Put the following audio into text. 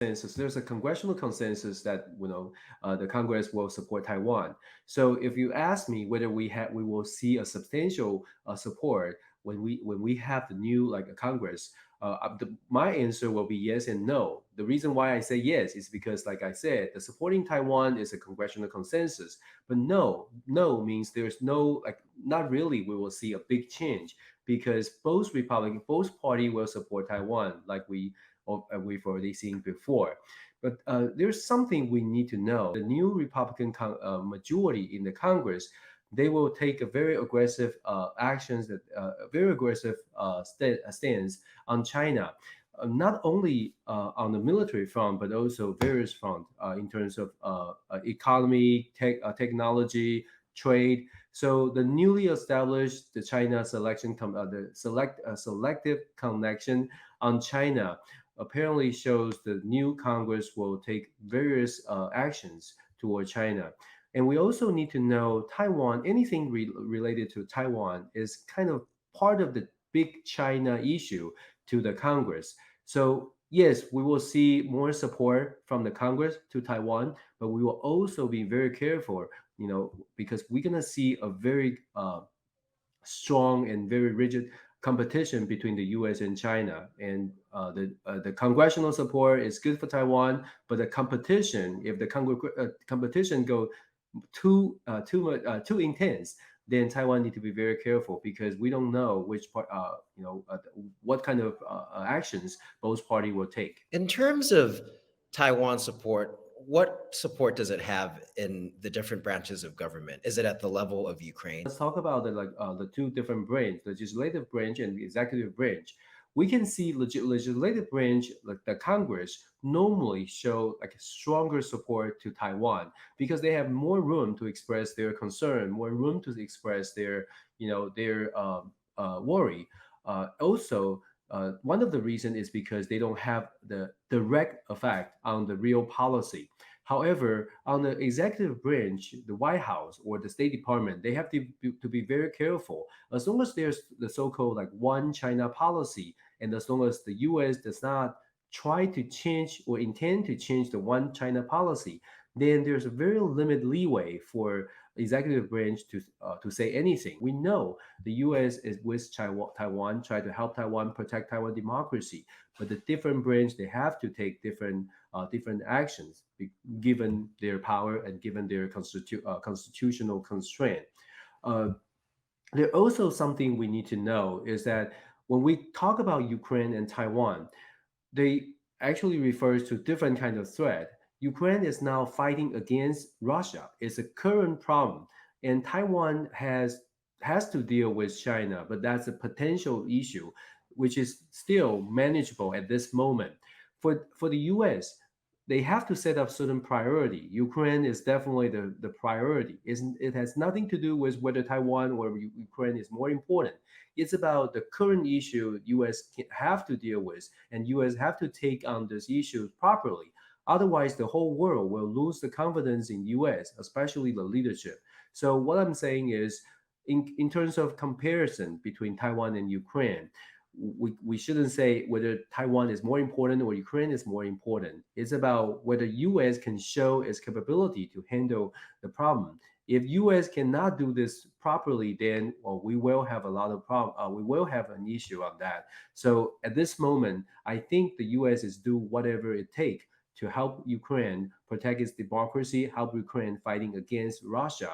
consensus. There's a congressional consensus that the Congress will support Taiwan. So if you ask me whether we will see a substantial support when we have the new like a Congress, my answer will be yes and no. The reason why I say yes is because, like I said, the supporting Taiwan is a congressional consensus. But no means there's no like not really. We will see a big change because both party will support Taiwan, like we've already seen before. But there's something we need to know. The new Republican majority in the Congress, they will take a very aggressive actions, that a very aggressive stance on China, not only on the military front, but also various front in terms of economy, technology, trade. So the newly established the China selective connection on China apparently shows the new Congress will take various actions toward China. And we also need to know Taiwan, anything related to Taiwan is kind of part of the big China issue to the Congress. So, yes, we will see more support from the Congress to Taiwan, but we will also be very careful, because we're going to see a very strong and very rigid competition between the U.S. and China. And the congressional support is good for Taiwan, but the competition, if the competition go too intense, then Taiwan need to be very careful because we don't know which part, what kind of actions both party will take. In terms of Taiwan support, what support does it have in the different branches of government? Is it at the level of Ukraine? Let's talk about the two different branch, the legislative branch and the executive branch. We can see legislative branch, like the Congress, normally show like stronger support to Taiwan because they have more room to express their concern, more room to express their worry. Also, one of the reasons is because they don't have the direct effect on the real policy. However, on the executive branch, the White House or the State Department, they have to be very careful. As long as there's the so-called like one China policy, and as long as the U.S. does not try to change or intend to change the one China policy, then there's a very limited leeway for executive branch to say anything. We know the U.S. is with Taiwan, try to help Taiwan protect Taiwan democracy, but the different branch they have to take different actions given their power and given their constitutional constraint. Uh, there also something we need to know is that when we talk about Ukraine and Taiwan, they actually refers to different kind of threat. Ukraine is now fighting against Russia. It's a current problem, and Taiwan has to deal with China, but that's a potential issue, which is still manageable at this moment. For the U.S., they have to set up certain priority. Ukraine is definitely the priority. It has nothing to do with whether Taiwan or Ukraine is more important. It's about the current issue U.S. have to deal with, and U.S. have to take on this issue properly. Otherwise, the whole world will lose the confidence in U.S., especially the leadership. So what I'm saying is, in terms of comparison between Taiwan and Ukraine, we shouldn't say whether Taiwan is more important or Ukraine is more important. It's about whether U.S. can show its capability to handle the problem. If U.S. cannot do this properly, then well, we will have a lot of problem. We will have an issue on that. So at this moment, I think the U.S. is do whatever it takes to help Ukraine protect its democracy, help Ukraine fighting against Russia,